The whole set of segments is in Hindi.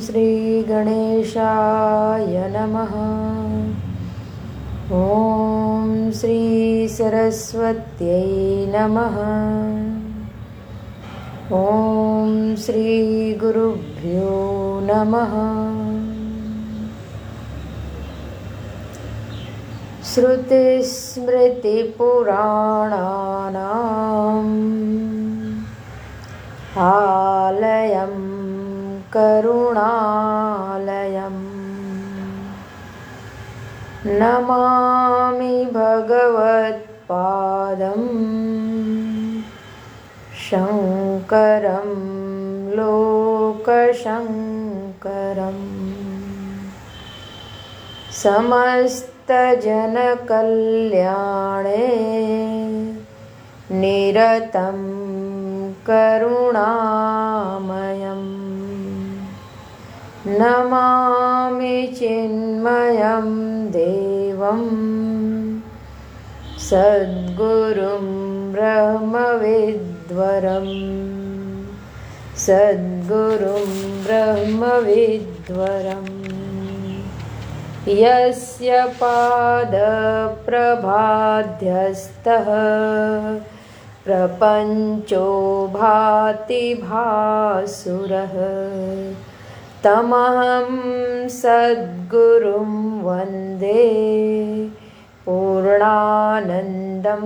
श्री गणेशाय नमः। ओम श्री सरस्वत्यै नमः। ओम श्री गुरुभ्यो नमः। श्रुतिस्मृतिपुराणानाम् आलयं करुणालयम् नमामि भगवत्पादं शङ्करं लोकशङ्करम्। समस्तजनकल्याणे निरतं करुणामयम् नमामि चिन्मयं देवं सद्गुरुं ब्रह्मविद्वरम् सद्गुरुं ब्रह्मविद्वरम्। यस्य पादप्रभाध्यस्तः प्रपञ्चो भाति भासुरः तमहं सद्गुरुं वन्दे पूर्णानन्दं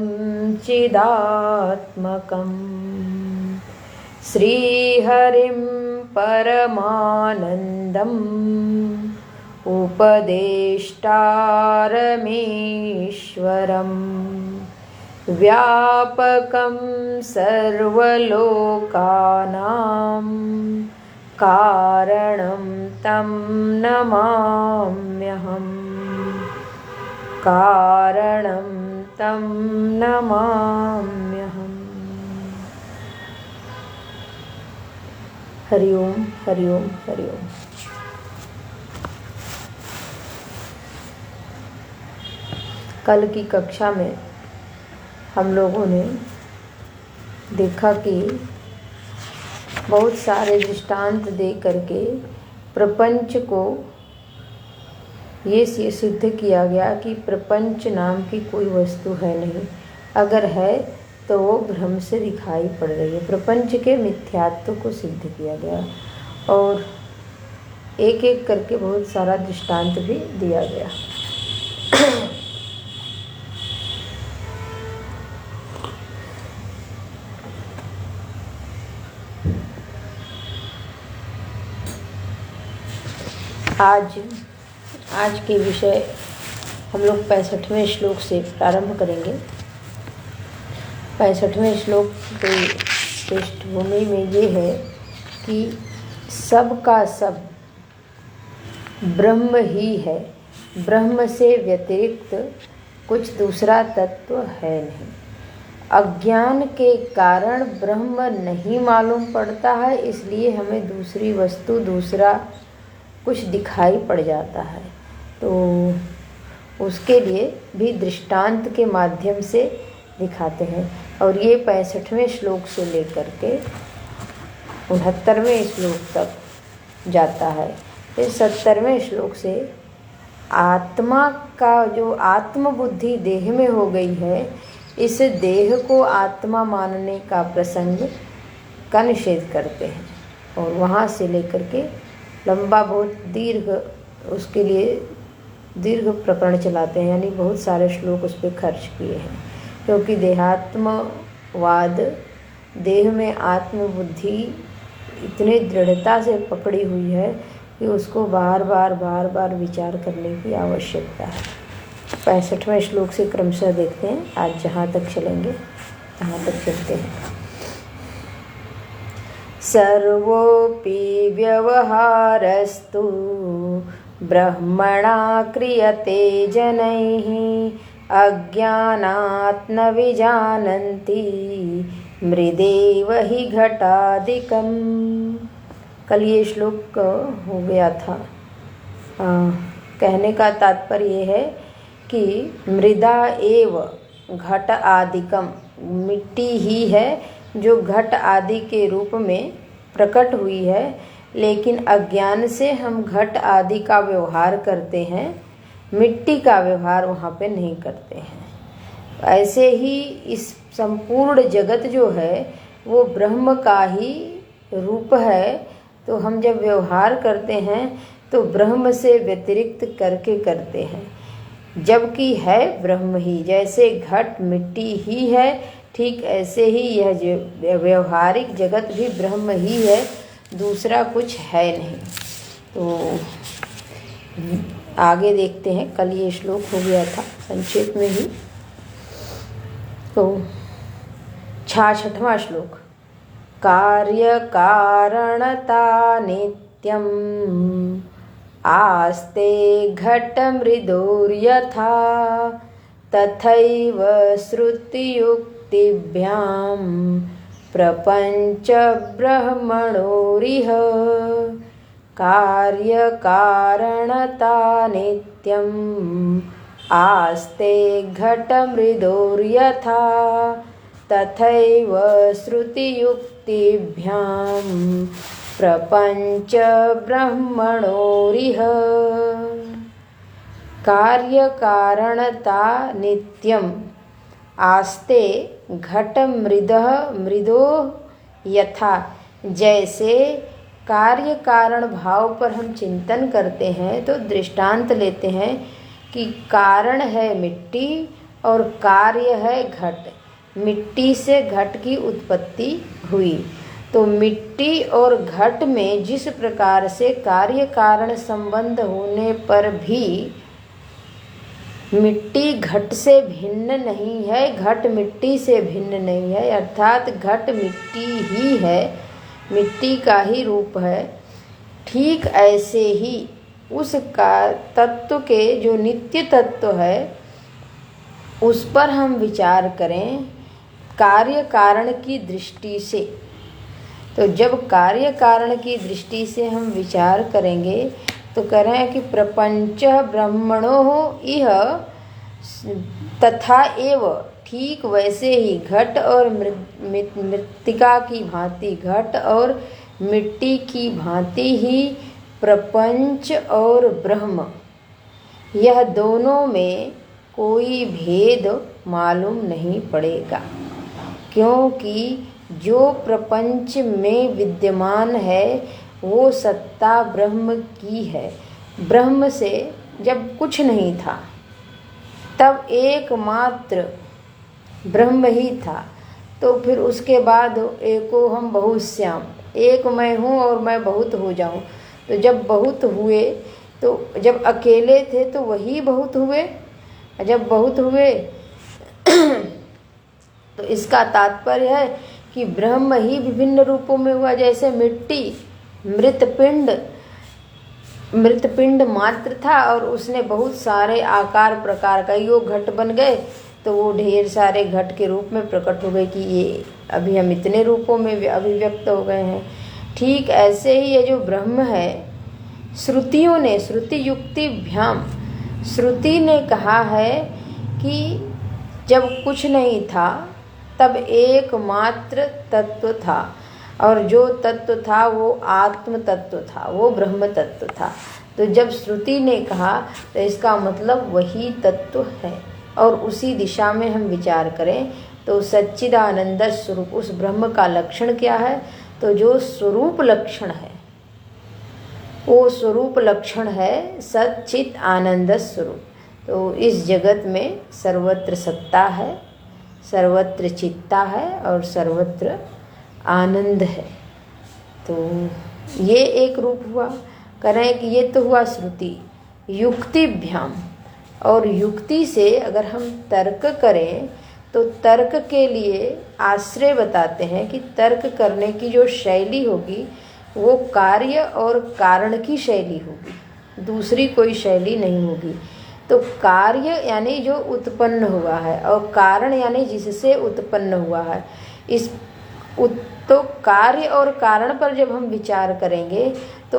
चिदात्मकम्। श्रीहरिं परमानन्दम् उपदेष्टारमीश्वरम् व्यापकं सर्वलोकानां कारणं तं नमाम्यहम् कारणं तं नमाम्यहम्। हरि ओम हरि ओम हरि ओम। कल की कक्षा में हम लोगों ने देखा कि बहुत सारे दृष्टांत दे करके प्रपंच को ये सिद्ध किया गया कि प्रपंच नाम की कोई वस्तु है नहीं, अगर है तो वो भ्रम से दिखाई पड़ रही है। प्रपंच के मिथ्यात्व को सिद्ध किया गया और एक एक करके बहुत सारा दृष्टांत भी दिया गया। आज के विषय हम लोग 65वें श्लोक से प्रारंभ करेंगे। 65वें श्लोक की पृष्ठभूमि में ये है कि सब का सब ब्रह्म ही है, ब्रह्म से व्यतिरिक्त कुछ दूसरा तत्व है नहीं। अज्ञान के कारण ब्रह्म नहीं मालूम पड़ता है, इसलिए हमें दूसरी वस्तु दूसरा कुछ दिखाई पड़ जाता है। तो उसके लिए भी दृष्टांत के माध्यम से दिखाते हैं। और ये 65वें श्लोक से लेकर के 69वें श्लोक तक जाता है। फिर 70वें श्लोक से आत्मा का जो आत्मबुद्धि देह में हो गई है, इस देह को आत्मा मानने का प्रसंग का निषेध करते हैं। और वहाँ से लेकर के लंबा बहुत दीर्घ उसके लिए दीर्घ प्रकरण चलाते हैं, यानी बहुत सारे श्लोक उस पर खर्च किए हैं। क्योंकि देहात्मवाद देह में आत्मबुद्धि इतने दृढ़ता से पकड़ी हुई है कि उसको बार बार विचार करने की आवश्यकता है। 65वें श्लोक से क्रमशः देखते हैं। आज जहाँ तक चलेंगे तहाँ तक चलते हैं। सर्वोऽपि व्यवहारस्तु ब्रह्मणा क्रियते जनैः अज्ञानात् न विजानन्ति मृदेव हि घटादिकम्। कल ये श्लोक हो गया था। कहने का तात्पर्य है कि मृदा एव घट आदिकम, मिट्टी ही है जो घट आदि के रूप में प्रकट हुई है, लेकिन अज्ञान से हम घट आदि का व्यवहार करते हैं, मिट्टी का व्यवहार वहाँ पे नहीं करते हैं। ऐसे ही इस संपूर्ण जगत जो है वो ब्रह्म का ही रूप है, तो हम जब व्यवहार करते हैं तो ब्रह्म से व्यतिरिक्त करके करते हैं, जबकि है ब्रह्म ही। जैसे घट मिट्टी ही है, ठीक ऐसे ही यह व्यवहारिक जगत भी ब्रह्म ही है, दूसरा कुछ है नहीं। तो आगे देखते हैं, कल ये श्लोक हो गया था संक्षेप में ही। तो 66वां श्लोक, कार्य कारणता नित्यम आस्ते घट मृदोर्यथा तथैव श्रुतियुक्तिभ्यां प्रपंच ब्रह्मणोरिह कार्य कारणता नित्यम् आस्ते घट मृदोर्यथा तथैव श्रुतियुक्तिभ्यां प्रपंच ब्रह्मणोरिह। कार्य कारणता नित्यम आस्ते घट मृदो यथा। जैसे कार्य कारण भाव पर हम चिंतन करते हैं तो दृष्टांत लेते हैं कि कारण है मिट्टी और कार्य है घट। मिट्टी से घट की उत्पत्ति हुई, तो मिट्टी और घट में जिस प्रकार से कार्य कारण संबंध होने पर भी मिट्टी घट से भिन्न नहीं है, घट मिट्टी से भिन्न नहीं है, अर्थात घट मिट्टी ही है, मिट्टी का ही रूप है। ठीक ऐसे ही उसका तत्व के जो नित्य तत्व है उस पर हम विचार करें कार्य कारण की दृष्टि से। तो जब कार्य कारण की दृष्टि से हम विचार करेंगे तो कह रहे हैं कि प्रपंच ब्रह्मणो इह तथा एव, ठीक वैसे ही घट और मृत्तिका की भांति, घट और मिट्टी की भांति ही प्रपंच और ब्रह्म, यह दोनों में कोई भेद मालूम नहीं पड़ेगा, क्योंकि जो प्रपंच में विद्यमान है वो सत्ता ब्रह्म की है। ब्रह्म से जब कुछ नहीं था तब एकमात्र ब्रह्म ही था, तो फिर उसके बाद एको हम बहुश्याम, एक मैं हूँ और मैं बहुत हो जाऊँ। तो जब बहुत हुए, तो जब अकेले थे तो वही बहुत हुए, जब बहुत हुए तो इसका तात्पर्य है कि ब्रह्म ही विभिन्न रूपों में हुआ। जैसे मिट्टी मृतपिंड मात्र था और उसने बहुत सारे आकार प्रकार का यो घट बन गए, तो वो ढेर सारे घट के रूप में प्रकट हो गए कि ये अभी हम इतने रूपों में अभिव्यक्त हो गए हैं। ठीक ऐसे ही ये जो ब्रह्म है, श्रुतियों ने, श्रुति युक्तिभ्याम, श्रुति ने कहा है कि जब कुछ नहीं था तब एकमात्र तत्व था, और जो तत्व था वो आत्म तत्व था, वो ब्रह्म तत्व था। तो जब श्रुति ने कहा तो इसका मतलब वही तत्व है, और उसी दिशा में हम विचार करें तो सच्चिदानंद स्वरूप, उस ब्रह्म का लक्षण क्या है? तो जो स्वरूप लक्षण है वो स्वरूप लक्षण है सच्चित आनंद स्वरूप। तो इस जगत में सर्वत्र सत्ता है, सर्वत्र चित्ता है और सर्वत्र आनंद है। तो ये एक रूप हुआ। करें कि ये तो हुआ श्रुति युक्तिभ्याम, और युक्ति से अगर हम तर्क करें तो तर्क के लिए आश्रय बताते हैं कि तर्क करने की जो शैली होगी वो कार्य और कारण की शैली होगी, दूसरी कोई शैली नहीं होगी। तो कार्य यानी जो उत्पन्न हुआ है और कारण यानी जिससे उत्पन्न हुआ है। तो कार्य और कारण पर जब हम विचार करेंगे तो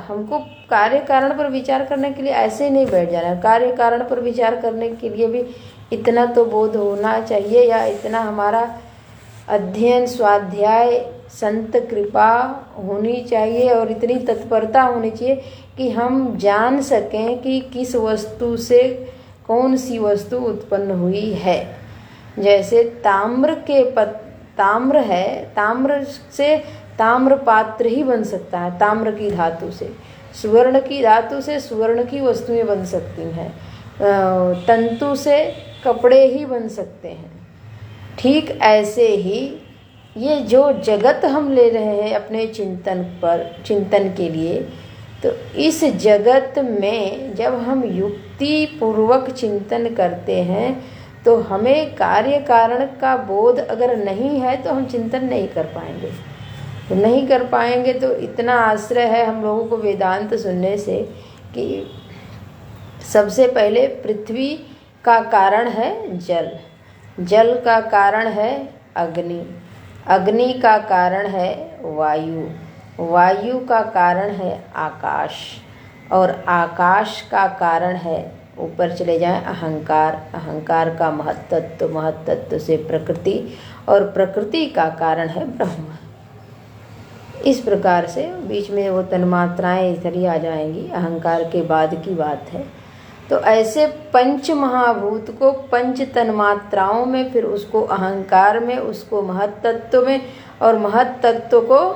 हमको कार्य कारण पर विचार करने के लिए ऐसे ही नहीं बैठ जाना है। कार्य कारण पर विचार करने के लिए भी इतना तो बोध होना चाहिए, या इतना हमारा अध्ययन स्वाध्याय संत कृपा होनी चाहिए और इतनी तत्परता होनी चाहिए कि हम जान सकें कि किस वस्तु से कौन सी वस्तु उत्पन्न हुई है। जैसे ताम्र है, ताम्र से ताम्र पात्र ही बन सकता है, ताम्र की धातु से। सुवर्ण की धातु से सुवर्ण की वस्तुएं बन सकती हैं। तंतु से कपड़े ही बन सकते हैं। ठीक ऐसे ही ये जो जगत हम ले रहे हैं अपने चिंतन के लिए, तो इस जगत में जब हम युक्ति पूर्वक चिंतन करते हैं तो हमें कार्य कारण का बोध अगर नहीं है तो हम चिंतन नहीं कर पाएंगे। तो नहीं कर पाएंगे तो इतना आश्रय है हम लोगों को वेदांत सुनने से कि सबसे पहले पृथ्वी का कारण है जल, जल का कारण है अग्नि, अग्नि का कारण है वायु, वायु का कारण है आकाश, और आकाश का कारण है, ऊपर चले जाएं, अहंकार, अहंकार का महत्तत्व, महत्तत्व से प्रकृति, और प्रकृति का कारण है ब्रह्म। इस प्रकार से बीच में वो तन्मात्राएं इधर ही आ जाएंगी, अहंकार के बाद की बात है। तो ऐसे पंच महाभूत को पंच तन्मात्राओं में, फिर उसको अहंकार में, उसको महत्तत्व में, और महत्तत्व को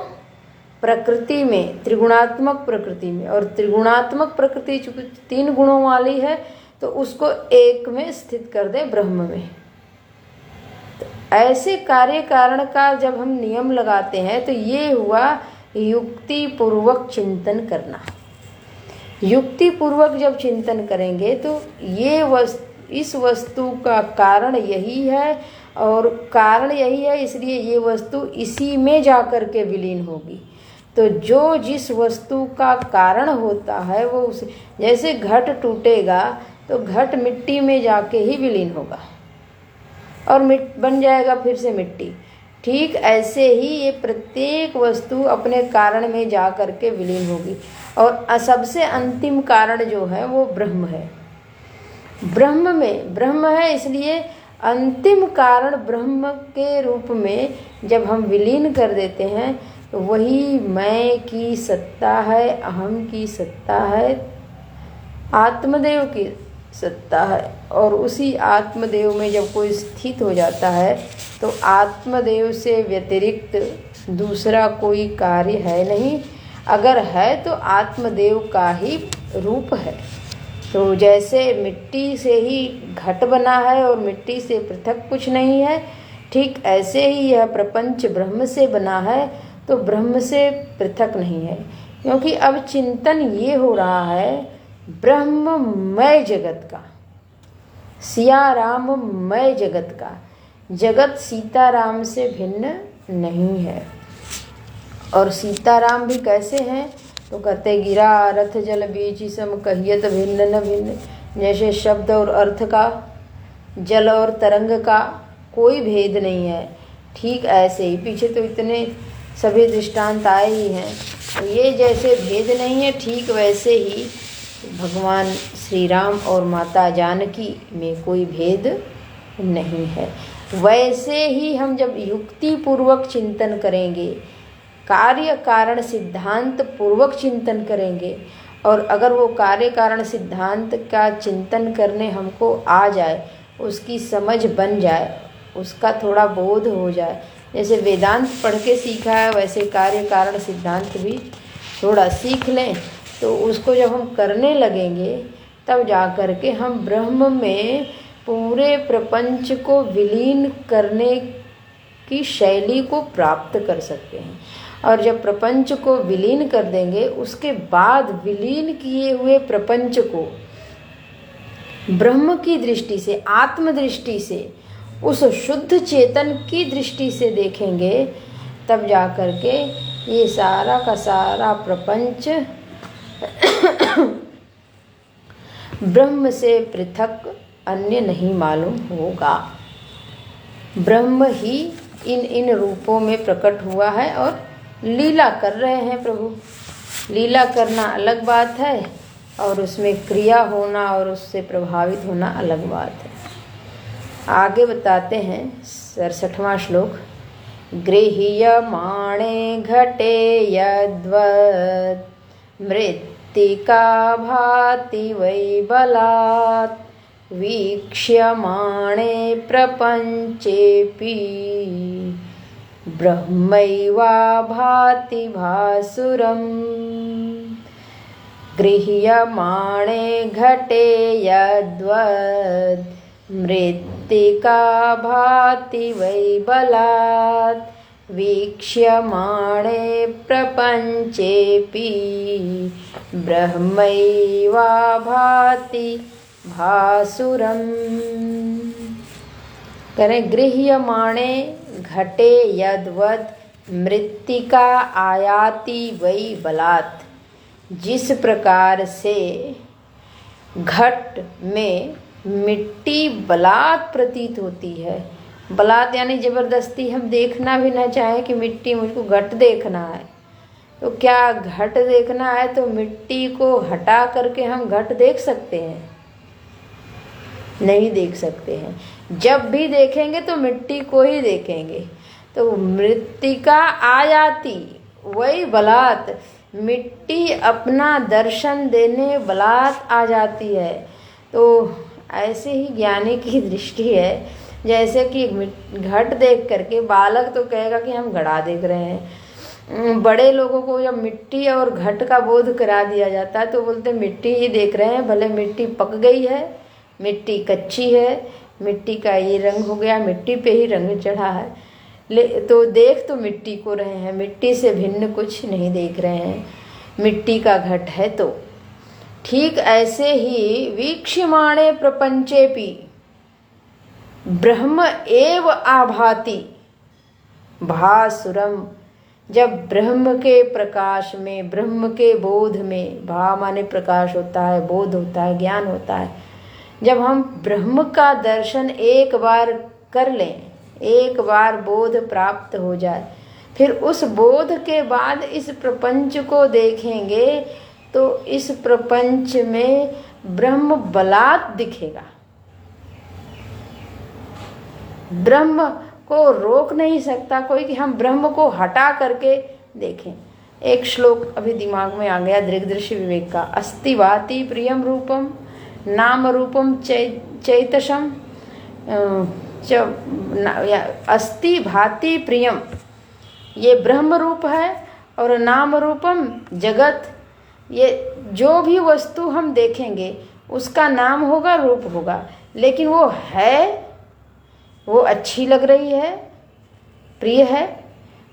प्रकृति में, त्रिगुणात्मक प्रकृति में, और त्रिगुणात्मक प्रकृति चूंकि 3 गुणों वाली है तो उसको एक में स्थित कर दे, ब्रह्म में। तो ऐसे कार्य कारण का जब हम नियम लगाते हैं तो ये हुआ युक्ति पूर्वक चिंतन करना। युक्ति पूर्वक जब चिंतन करेंगे तो ये इस वस्तु का कारण यही है और कारण यही है, इसलिए ये वस्तु इसी में जाकर के विलीन होगी। तो जो जिस वस्तु का कारण होता है वो जैसे घट टूटेगा तो घट मिट्टी में जाके ही विलीन होगा और बन जाएगा फिर से मिट्टी। ठीक ऐसे ही ये प्रत्येक वस्तु अपने कारण में जा कर के विलीन होगी, और सबसे अंतिम कारण जो है वो ब्रह्म है। ब्रह्म में ब्रह्म है, इसलिए अंतिम कारण ब्रह्म के रूप में जब हम विलीन कर देते हैं तो वही मैं की सत्ता है, अहम की सत्ता है, आत्मदेव की सत्ता है। और उसी आत्मदेव में जब कोई स्थित हो जाता है तो आत्मदेव से व्यतिरिक्त दूसरा कोई कार्य है नहीं, अगर है तो आत्मदेव का ही रूप है। तो जैसे मिट्टी से ही घट बना है और मिट्टी से पृथक कुछ नहीं है, ठीक ऐसे ही यह प्रपंच ब्रह्म से बना है तो ब्रह्म से पृथक नहीं है। क्योंकि अब चिंतन ये हो रहा है ब्रह्ममय जगत का, सियाराममय जगत का। जगत सीताराम से भिन्न नहीं है। और सीताराम भी कैसे हैं तो कहते गिरा रथ जल बीच सम कहियत भिन्न न भिन्न। जैसे शब्द और अर्थ का, जल और तरंग का कोई भेद नहीं है, ठीक ऐसे ही पीछे तो इतने सभी दृष्टांत आए ही हैं। तो ये जैसे भेद नहीं है, ठीक वैसे ही भगवान श्री राम और माता जानकी में कोई भेद नहीं है। वैसे ही हम जब युक्ति पूर्वक चिंतन करेंगे, कार्य कारण सिद्धांत पूर्वक चिंतन करेंगे, और अगर वो कार्य कारण सिद्धांत का चिंतन करने हमको आ जाए, उसकी समझ बन जाए, उसका थोड़ा बोध हो जाए, जैसे वेदांत पढ़ के सीखा है वैसे कार्य कारण सिद्धांत भी थोड़ा सीख लें, तो उसको जब हम करने लगेंगे तब जा कर के हम ब्रह्म में पूरे प्रपंच को विलीन करने की शैली को प्राप्त कर सकते हैं। और जब प्रपंच को विलीन कर देंगे उसके बाद विलीन किए हुए प्रपंच को ब्रह्म की दृष्टि से, आत्म दृष्टि से उस शुद्ध चेतन की दृष्टि से देखेंगे, तब जा कर के ये सारा का सारा प्रपंच ब्रह्म से पृथक अन्य नहीं मालूम होगा। ब्रह्म ही इन इन रूपों में प्रकट हुआ है और लीला कर रहे हैं प्रभु। लीला करना अलग बात है और उसमें क्रिया होना और उससे प्रभावित होना अलग बात है। आगे बताते हैं 67वां श्लोक। गृह्यमाणे घटे यद्वत् मृत्तिका भाति वै बलात् वीक्ष्यमाणे प्रपंचेऽपि ब्रह्मैवा भाति भासुरम्। गृह्यमाणे घटे यद्वत् मृत्तिका भाति वै बलात् वीक्ष्यमाणे प्रपंचेऽपि ब्रह्मैवा भाति भासुरम्। करें गृह्यमाणे घटे यद्वत् मृत्तिका आयाति वै बलात्। जिस प्रकार से घट में मिट्टी बलात् प्रतीत होती है, बलात् यानी जबरदस्ती, हम देखना भी ना चाहें कि मिट्टी मुझको घट देखना है, तो क्या घट देखना है तो मिट्टी को हटा करके हम घट देख सकते हैं? नहीं देख सकते हैं। जब भी देखेंगे तो मिट्टी को ही देखेंगे। तो मृत्तिका आयाति वही बलात्, मिट्टी अपना दर्शन देने बलात् आ जाती है। तो ऐसे ही ज्ञानी की दृष्टि है, जैसे कि घट देख करके बालक तो कहेगा कि हम घड़ा देख रहे हैं। बड़े लोगों को जब मिट्टी और घट का बोध करा दिया जाता है तो बोलते मिट्टी ही देख रहे हैं, भले मिट्टी पक गई है, मिट्टी कच्ची है, मिट्टी का ये रंग हो गया, मिट्टी पे ही रंग चढ़ा है, तो देख तो मिट्टी को रहे हैं, मिट्टी से भिन्न कुछ नहीं देख रहे हैं, मिट्टी का घट है। तो ठीक ऐसे ही वीक्ष्यमाणे प्रपंचेऽपि ब्रह्म एव आभाति भासुरम। जब ब्रह्म के प्रकाश में, ब्रह्म के बोध में, भा माने प्रकाश होता है, बोध होता है, ज्ञान होता है, जब हम ब्रह्म का दर्शन एक बार कर लें, एक बार बोध प्राप्त हो जाए, फिर उस बोध के बाद इस प्रपंच को देखेंगे तो इस प्रपंच में ब्रह्म बलात् दिखेगा। ब्रह्म को रोक नहीं सकता कोई कि हम ब्रह्म को हटा करके देखें। एक श्लोक अभी दिमाग में आ गया दृग्दृश्य विवेक का। अस्ति भाति प्रियम रूपम नाम रूपम चैतसम अस्ति भाति प्रियम, ये ब्रह्म रूप है, और नाम रूपम जगत, ये जो भी वस्तु हम देखेंगे उसका नाम होगा, रूप होगा, लेकिन वो है, वो अच्छी लग रही है, प्रिय है,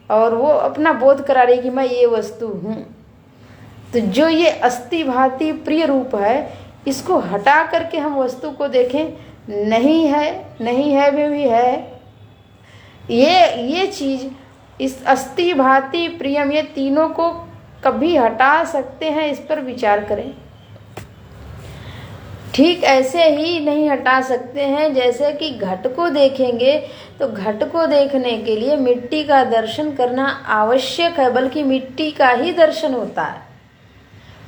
और वो अपना बोध करा रही कि मैं ये वस्तु हूँ। तो जो ये अस्ति भाति प्रिय रूप है, इसको हटा करके हम वस्तु को देखें, नहीं है, नहीं है में भी है, ये चीज़, इस अस्ति भाति प्रियम, ये तीनों को कभी हटा सकते हैं, इस पर विचार करें। ठीक ऐसे ही नहीं हटा सकते हैं जैसे कि घट को देखेंगे तो घट को देखने के लिए मिट्टी का दर्शन करना आवश्यक है, बल्कि मिट्टी का ही दर्शन होता है,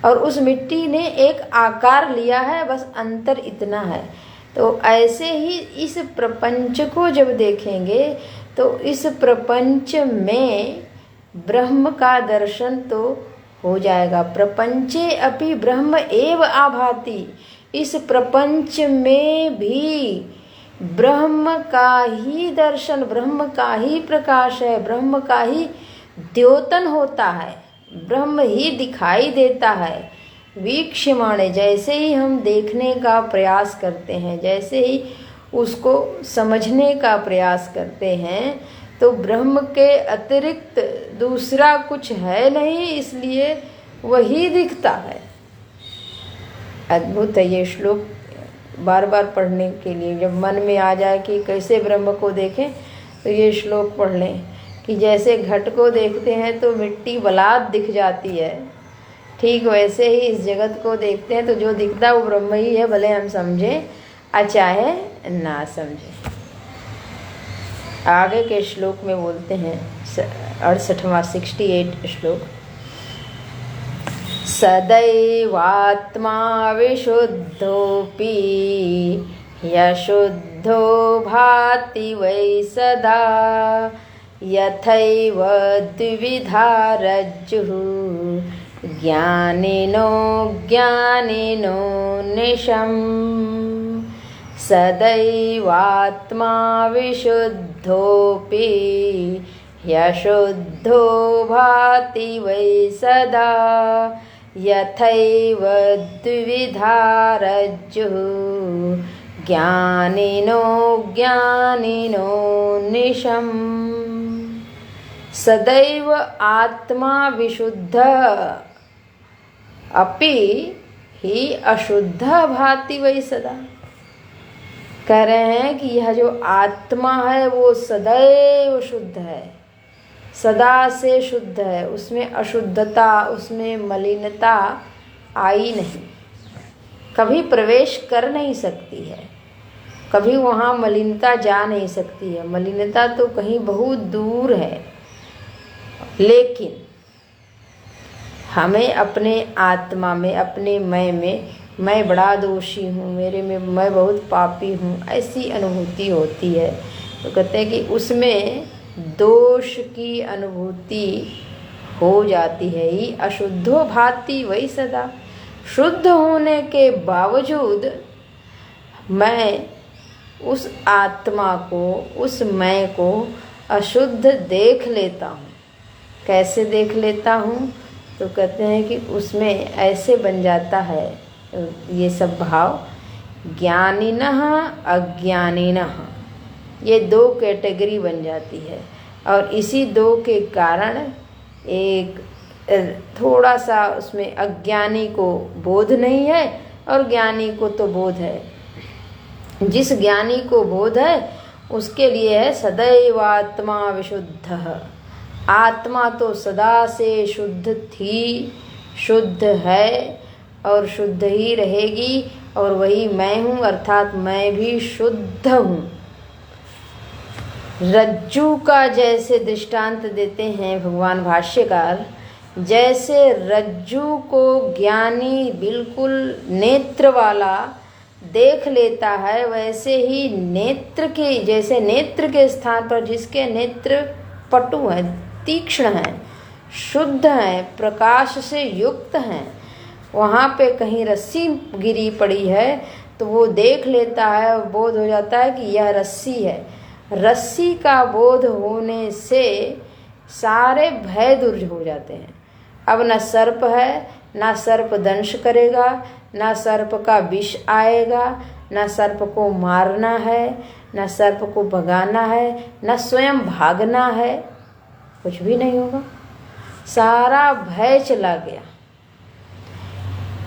और उस मिट्टी ने एक आकार लिया है, बस अंतर इतना है। तो ऐसे ही इस प्रपंच को जब देखेंगे तो इस प्रपंच में ब्रह्म का दर्शन तो हो जाएगा। प्रपंचे अपि ब्रह्म एव आभाति, इस प्रपंच में भी ब्रह्म का ही दर्शन, ब्रह्म का ही प्रकाश है, ब्रह्म का ही द्योतन होता है, ब्रह्म ही दिखाई देता है। वीक्ष्यमाणे, जैसे ही हम देखने का प्रयास करते हैं, जैसे ही उसको समझने का प्रयास करते हैं, तो ब्रह्म के अतिरिक्त दूसरा कुछ है नहीं, इसलिए वही दिखता है। अद्भुत है ये श्लोक, बार बार पढ़ने के लिए, जब मन में आ जाए कि कैसे ब्रह्म को देखें तो ये श्लोक पढ़ लें कि जैसे घट को देखते हैं तो मिट्टी बलात् दिख जाती है, ठीक वैसे ही इस जगत को देखते हैं तो जो दिखता है वो ब्रह्म ही है, भले हम समझें या चाहे ना समझें। आगे के श्लोक में बोलते हैं 68वां 68 श्लोक, सदैवात्मा विशुद्धोऽपि यशुद्धो भाति वै सदा यथैव द्विविधा रज्जुः ज्ञानिनो ज्ञानिनो निशम्। सदैवात्मा विशुद्धोऽपि यशुद्धो भाति वै सदा यथैव द्विविधा रज्जुः ज्ञानिनो ज्ञानिनो निशम्। सदैव आत्मा विशुद्ध अपि ही अशुद्ध भाति वै सदा। कह रहे हैं कि यह जो आत्मा है वो सदैव शुद्ध है, सदा से शुद्ध है, उसमें अशुद्धता, उसमें मलिनता आई नहीं, कभी प्रवेश कर नहीं सकती है, कभी वहाँ मलिनता जा नहीं सकती है, मलिनता तो कहीं बहुत दूर है। लेकिन हमें अपने आत्मा में, अपने मैं बड़ा दोषी हूँ, मेरे में मैं बहुत पापी हूँ, ऐसी अनुभूति होती है। तो कहते हैं कि उसमें दोष की अनुभूति हो जाती है ही। अशुद्धो भाति वही सदा, शुद्ध होने के बावजूद मैं उस आत्मा को, उस मैं को अशुद्ध देख लेता हूँ। कैसे देख लेता हूँ? तो कहते हैं कि उसमें ऐसे बन जाता है ये सब भाव, ज्ञानिनः अज्ञानिनः, ये दो कैटेगरी बन जाती है। और इसी दो के कारण एक थोड़ा सा उसमें अज्ञानी को बोध नहीं है और ज्ञानी को तो बोध है। जिस ज्ञानी को बोध है उसके लिए है सदैव आत्मा विशुद्ध। आत्मा तो सदा से शुद्ध थी, शुद्ध है और शुद्ध ही रहेगी, और वही मैं हूँ, अर्थात मैं भी शुद्ध हूँ। रज्जू का जैसे दृष्टांत देते हैं भगवान भाष्यकार, जैसे रज्जू को ज्ञानी बिल्कुल नेत्र वाला देख लेता है, वैसे ही नेत्र के, जैसे नेत्र के स्थान पर जिसके नेत्र पटु हैं, तीक्ष्ण हैं, शुद्ध हैं, प्रकाश से युक्त हैं, वहाँ पे कहीं रस्सी गिरी पड़ी है तो वो देख लेता है और बोध हो जाता है कि यह रस्सी है। रस्सी का बोध होने से सारे भय दूर हो जाते हैं। अब न सर्प है, ना सर्प दंश करेगा, ना सर्प का विष आएगा, ना सर्प को मारना है, ना सर्प को भगाना है, ना स्वयं भागना है, कुछ भी नहीं होगा, सारा भय चला गया।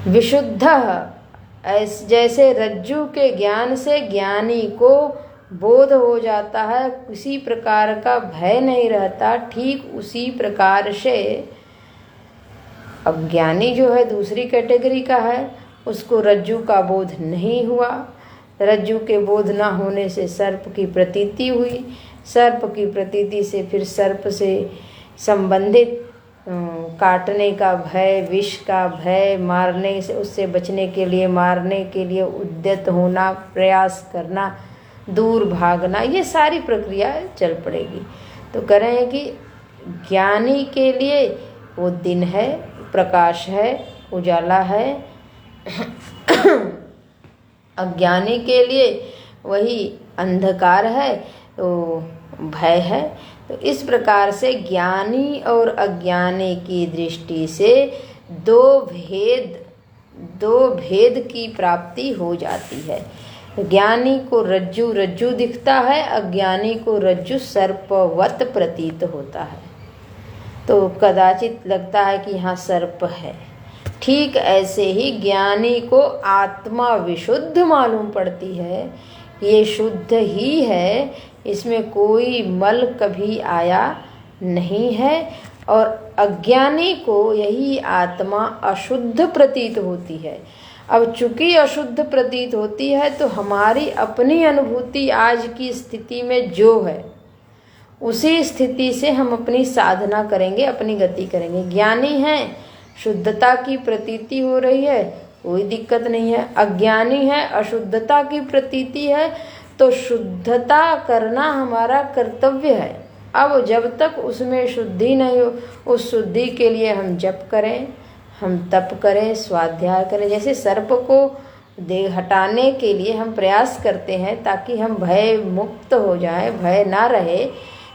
विशुद्ध जैसे रज्जू के ज्ञान से ज्ञानी को बोध हो जाता है, किसी प्रकार का भय नहीं रहता, ठीक उसी प्रकार से अज्ञानी जो है दूसरी कैटेगरी का है, उसको रज्जू का बोध नहीं हुआ। रज्जू के बोध ना होने से सर्प की प्रतीति हुई, सर्प की प्रतीति से फिर सर्प से संबंधित काटने का भय, विष का भय, मारने से, उससे बचने के लिए, मारने के लिए उद्यत होना, प्रयास करना, दूर भागना, ये सारी प्रक्रिया चल पड़ेगी। तो कह रहे हैं कि ज्ञानी के लिए वो दिन है, प्रकाश है, उजाला है, अज्ञानी के लिए वही अंधकार है, तो भय है। तो इस प्रकार से ज्ञानी और अज्ञानी की दृष्टि से दो भेद की प्राप्ति हो जाती है। ज्ञानी को रज्जू रज्जू दिखता है, अज्ञानी को रज्जू सर्पवत प्रतीत होता है। तो कदाचित लगता है कि यहाँ सर्प है, ठीक ऐसे ही ज्ञानी को आत्मा विशुद्ध मालूम पड़ती है, ये शुद्ध ही है, इसमें कोई मल कभी आया नहीं है। और अज्ञानी को यही आत्मा अशुद्ध प्रतीत होती है। अब चूंकि अशुद्ध प्रतीत होती है तो हमारी अपनी अनुभूति आज की स्थिति में जो है उसी स्थिति से हम अपनी साधना करेंगे, अपनी गति करेंगे। ज्ञानी है, शुद्धता की प्रतीति हो रही है, कोई दिक्कत नहीं है। अज्ञानी है, अशुद्धता की प्रतीति है, तो शुद्धता करना हमारा कर्तव्य है। अब जब तक उसमें शुद्धि नहीं हो, उस शुद्धि के लिए हम जप करें, हम तप करें, स्वाध्याय करें। जैसे सर्प को देह हटाने के लिए हम प्रयास करते हैं ताकि हम भय मुक्त हो जाएं, भय ना रहे,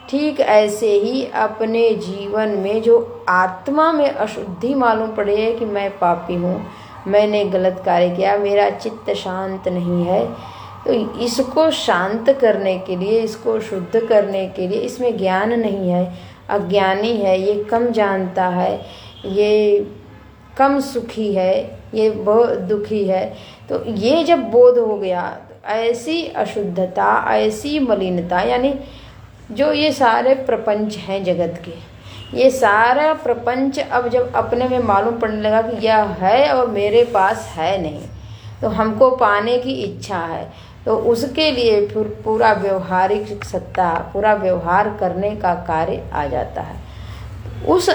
ठीक ऐसे ही अपने जीवन में जो आत्मा में अशुद्धि मालूम पड़े कि मैं पापी हूँ, मैंने गलत कार्य किया, मेरा चित्त शांत नहीं है, तो इसको शांत करने के लिए, इसको शुद्ध करने के लिए इसमें ज्ञान नहीं है, अज्ञानी है, ये कम जानता है, ये कम सुखी है, ये बहुत दुखी है। तो ये जब बोध हो गया, ऐसी अशुद्धता, ऐसी मलिनता, यानी जो ये सारे प्रपंच हैं जगत के, ये सारा प्रपंच अब जब अपने में मालूम पड़ने लगा कि यह है और मेरे पास है नहीं, तो हमको पाने की इच्छा है, तो उसके लिए फिर पूरा व्यवहारिक सत्ता, पूरा व्यवहार करने का कार्य आ जाता है। उस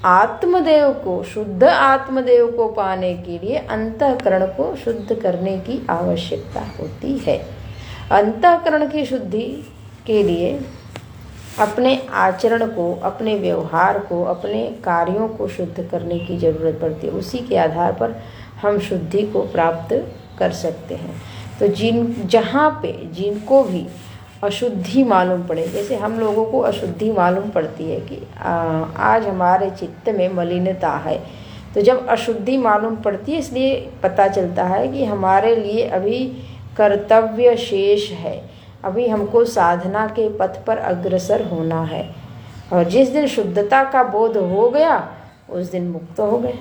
आत्मदेव को, शुद्ध आत्मदेव को पाने के लिए अंतःकरण को शुद्ध करने की आवश्यकता होती है। अंतःकरण की शुद्धि के लिए अपने आचरण को, अपने व्यवहार को, अपने कार्यों को शुद्ध करने की जरूरत पड़ती है। उसी के आधार पर हम शुद्धि को प्राप्त कर सकते हैं। तो जहाँ पे जिनको भी अशुद्धि मालूम पड़े, जैसे हम लोगों को अशुद्धि मालूम पड़ती है कि आज हमारे चित्त में मलिनता है, तो जब अशुद्धि मालूम पड़ती है इसलिए पता चलता है कि हमारे लिए अभी कर्तव्य शेष है, अभी हमको साधना के पथ पर अग्रसर होना है। और जिस दिन शुद्धता का बोध हो गया उस दिन मुक्त हो गए।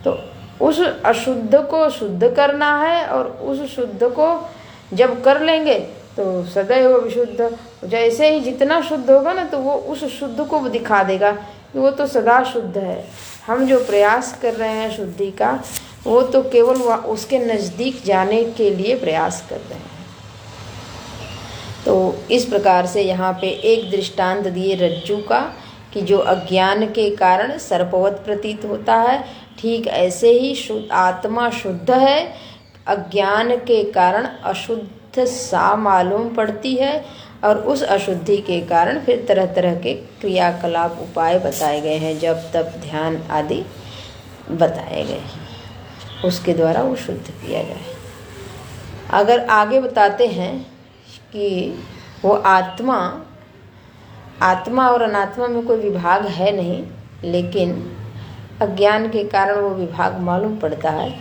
तो उस अशुद्ध को शुद्ध करना है, और उस शुद्ध को जब कर लेंगे तो सदैव विशुद्ध, जैसे ही जितना शुद्ध होगा ना तो वो उस शुद्ध को दिखा देगा कि वो तो सदा शुद्ध है। हम जो प्रयास कर रहे हैं शुद्धि का, वो तो केवल उसके नज़दीक जाने के लिए प्रयास कर रहे हैं। तो इस प्रकार से यहाँ पे एक दृष्टांत दिए रज्जू का, कि जो अज्ञान के कारण सर्पवत प्रतीत होता है, ठीक ऐसे ही आत्मा शुद्ध है, अज्ञान के कारण अशुद्ध सा मालूम पड़ती है, और उस अशुद्धि के कारण फिर तरह तरह के क्रियाकलाप उपाय बताए गए हैं, जप तप ध्यान आदि बताए गए हैं, उसके द्वारा वो शुद्ध किया जाए। अगर आगे बताते हैं कि वो आत्मा और अनात्मा में कोई विभाग है नहीं, लेकिन अज्ञान के कारण वो विभाग मालूम पड़ता है।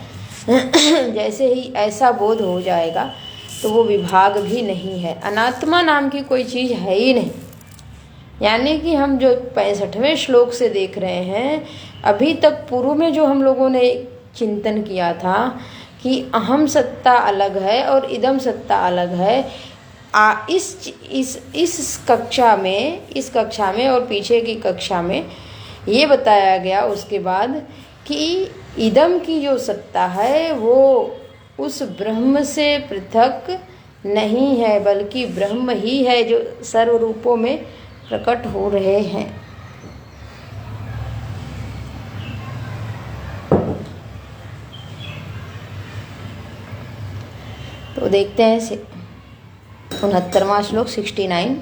जैसे ही ऐसा बोध हो जाएगा तो वो विभाग भी नहीं है, अनात्मा नाम की कोई चीज़ है ही नहीं। यानी कि हम जो 65वें श्लोक से देख रहे हैं, अभी तक पूर्व में जो हम लोगों ने चिंतन किया था कि अहम सत्ता अलग है और इदम सत्ता अलग है, इस कक्षा में और पीछे की कक्षा में ये बताया गया उसके बाद कि इदम की जो सत्ता है वो उस ब्रह्म से पृथक नहीं है, बल्कि ब्रह्म ही है जो सर्व रूपों में प्रकट हो रहे हैं। तो देखते हैं 69वां श्लोक 69।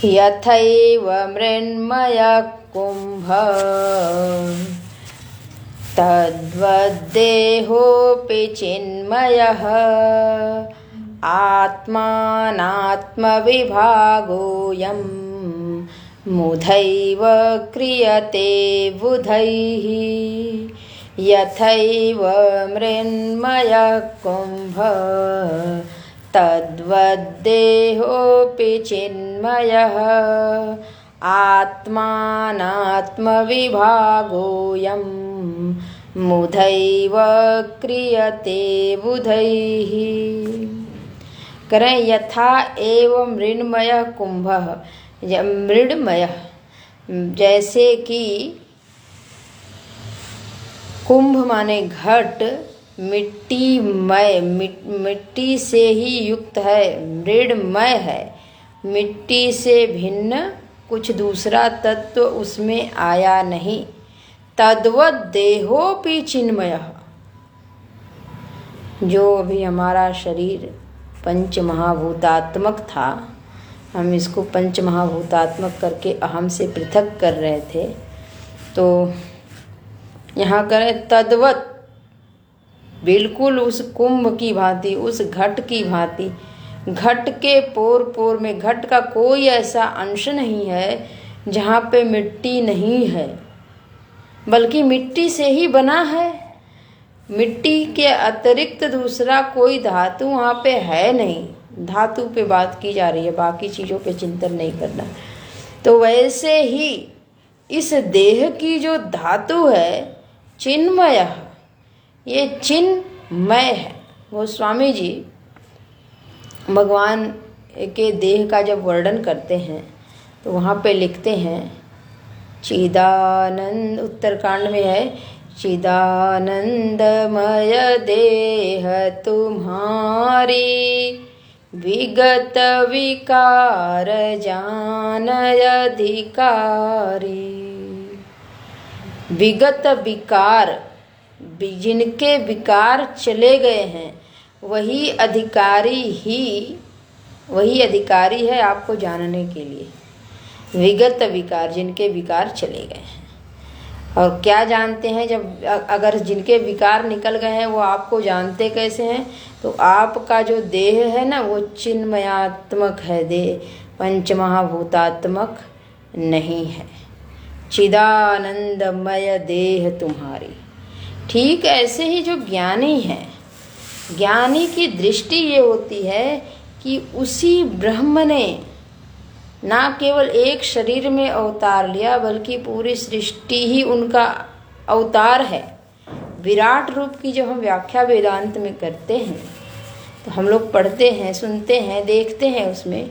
यथैव मृण्मय कुंभ तद्वद्देहोऽपि चिन्मयः आत्मानात्मविभागोऽयं मुधैव क्रियते बुधैः। यथैव मृण्मय कुंभ तद्वद्देहोऽपि चिन्मयः आत्मानात्मविभागोऽयं मुधैव क्रियते बुधैः। करें यथा एव मृण्मयः कुंभः, मृण्मयः जैसे कि कुंभ माने घट मिट्टीमय, मिट्टी से ही युक्त है, मृण्मय है, मिट्टी से भिन्न कुछ दूसरा तत्व उसमें आया नहीं। तद्वत् देहोपि चिन्मयः, जो अभी हमारा शरीर पंच महाभूतात्मक था, हम इसको पंच महाभूतात्मक करके अहम से पृथक कर रहे थे, तो यहाँ करें तद्वत्, बिल्कुल उस कुंभ की भांति, उस घट की भांति। घट के पोर पोर में, घट का कोई ऐसा अंश नहीं है जहाँ पे मिट्टी नहीं है, बल्कि मिट्टी से ही बना है। मिट्टी के अतिरिक्त दूसरा कोई धातु वहाँ पे है नहीं। धातु पे बात की जा रही है, बाकी चीज़ों पे चिंतन नहीं करना। तो वैसे ही इस देह की जो धातु है चिन्मय, ये चिन्मय है। वो स्वामी जी भगवान के देह का जब वर्णन करते हैं तो वहाँ पे लिखते हैं, चिदानंद, उत्तरकांड में है, चिदानंदमय देह तुम्हारी, विगत विकार जानय अधिकारी। विगत विकार, जिनके विकार चले गए हैं, वही अधिकारी है आपको जानने के लिए। विगत विकार, जिनके विकार चले गए हैं। और क्या जानते हैं, जब अगर जिनके विकार निकल गए हैं वो आपको जानते कैसे हैं? तो आपका जो देह है ना, वो चिन्मयात्मक है देह, पंचमहाभूतात्मक नहीं है। चिदानंदमय देह तुम्हारी। ठीक ऐसे ही जो ज्ञानी है, ज्ञानी की दृष्टि ये होती है कि उसी ब्रह्म ने ना केवल एक शरीर में अवतार लिया, बल्कि पूरी सृष्टि ही उनका अवतार है। विराट रूप की जब हम व्याख्या वेदांत में करते हैं, तो हम लोग पढ़ते हैं, सुनते हैं, देखते हैं उसमें,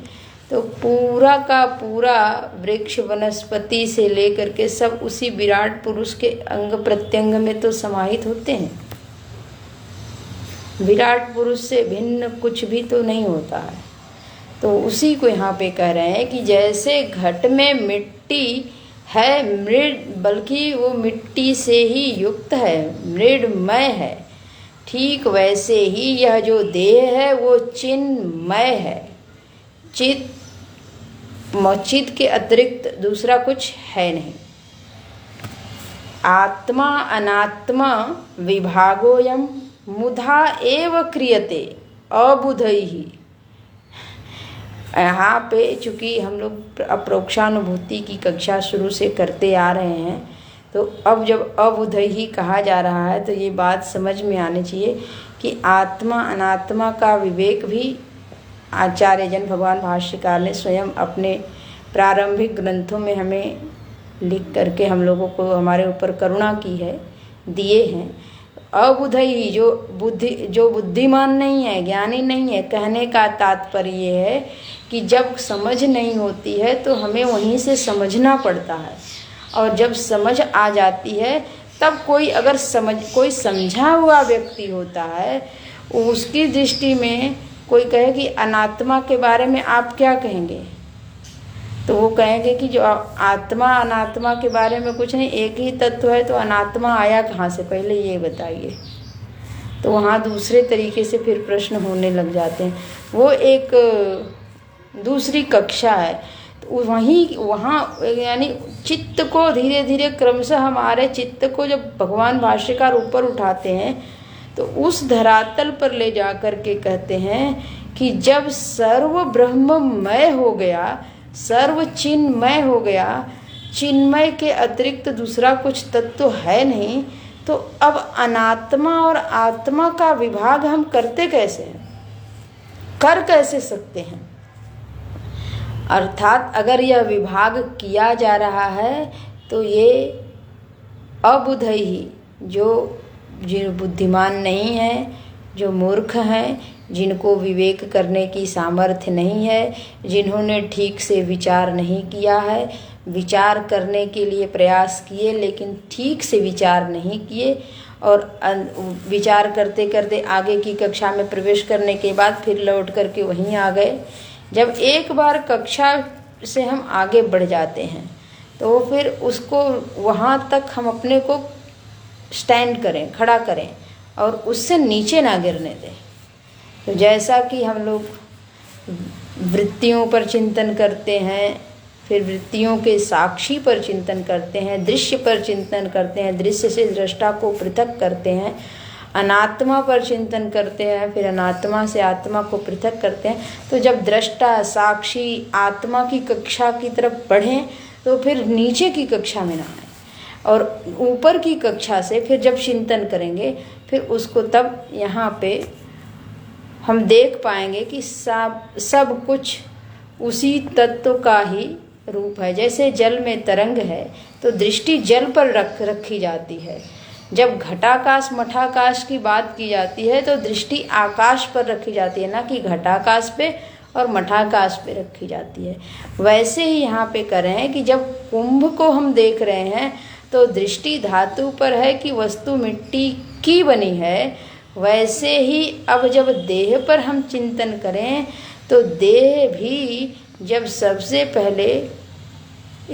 तो पूरा का पूरा वृक्ष वनस्पति से लेकर के सब उसी विराट पुरुष के अंग प्रत्यंग में तो समाहित होते हैं। विराट पुरुष से भिन्न कुछ भी तो नहीं होता है। तो उसी को यहाँ पे कह रहे हैं कि जैसे घट में मिट्टी है, बल्कि वो मिट्टी से ही युक्त है, मृण्मय है, ठीक वैसे ही यह जो देह है वो चिन्मय है। चित के अतिरिक्त दूसरा कुछ है नहीं। आत्मा अनात्मा विभागोयम मुधा एव क्रियते अबुधैहि। यहाँ पे चूँकि हम लोग अप्रोक्षानुभूति की कक्षा शुरू से करते आ रहे हैं, तो अब जब अबुधैहि कहा जा रहा है तो ये बात समझ में आनी चाहिए कि आत्मा अनात्मा का विवेक भी आचार्य जन भगवान भाष्यकार ने स्वयं अपने प्रारंभिक ग्रंथों में हमें लिख करके हम लोगों को, हमारे ऊपर करुणा की है, दिए हैं। अबुधैहि जो बुद्धिमान नहीं है, ज्ञानी नहीं है, कहने का तात्पर्य ये है कि जब समझ नहीं होती है तो हमें वहीं से समझना पड़ता है, और जब समझ आ जाती है तब कोई समझा हुआ व्यक्ति होता है, उसकी दृष्टि में कोई कहे कि अनात्मा के बारे में आप क्या कहेंगे, तो वो कहेंगे कि जो आत्मा अनात्मा के बारे में कुछ नहीं, एक ही तत्व है, तो अनात्मा आया कहाँ से, पहले ये बताइए। तो वहाँ दूसरे तरीके से फिर प्रश्न होने लग जाते हैं। वो एक दूसरी कक्षा है। तो वहाँ यानी चित्त को धीरे धीरे क्रमशः हमारे चित्त को जब भगवान भाष्यकार ऊपर उठाते हैं, तो उस धरातल पर ले जा कर के कहते हैं कि जब सर्व ब्रह्ममय हो गया, सर्व चिन्मय हो गया, चिन्मय के अतिरिक्त दूसरा कुछ तत्व है नहीं, तो अब अनात्मा और आत्मा का विभाग हम करते कैसे हैं, कर कैसे सकते हैं? अर्थात अगर यह विभाग किया जा रहा है तो ये अबुध ही, जो बुद्धिमान नहीं है, जो मूर्ख हैं, जिनको विवेक करने की सामर्थ्य नहीं है, जिन्होंने ठीक से विचार नहीं किया है, विचार करने के लिए प्रयास किए लेकिन ठीक से विचार नहीं किए, और विचार करते करते आगे की कक्षा में प्रवेश करने के बाद फिर लौट करके वहीं आ गए। जब एक बार कक्षा से हम आगे बढ़ जाते हैं तो फिर उसको वहाँ तक हम अपने को स्टैंड करें, खड़ा करें और उससे नीचे ना गिरने दें। तो जैसा कि हम लोग वृत्तियों पर चिंतन करते हैं, फिर वृत्तियों के साक्षी पर चिंतन करते हैं, दृश्य पर चिंतन करते हैं, दृश्य से दृष्टा को पृथक करते हैं, अनात्मा पर चिंतन करते हैं, फिर अनात्मा से आत्मा को पृथक करते हैं। तो जब दृष्टा साक्षी आत्मा की कक्षा की तरफ बढ़ें तो फिर नीचे की कक्षा में ना आए, और ऊपर की कक्षा से फिर जब चिंतन करेंगे फिर उसको तब यहाँ पे हम देख पाएंगे कि सब कुछ उसी तत्व का ही रूप है। जैसे जल में तरंग है तो दृष्टि जल पर रखी जाती है। जब घटाकाश मठाकाश की बात की जाती है तो दृष्टि आकाश पर रखी जाती है, ना कि घटाकाश पे और मठाकाश पे रखी जाती है। वैसे ही यहाँ पे कर रहे हैं कि जब कुंभ को हम देख रहे हैं तो दृष्टि धातु पर है कि वस्तु मिट्टी की बनी है। वैसे ही अब जब देह पर हम चिंतन करें तो देह भी जब सबसे पहले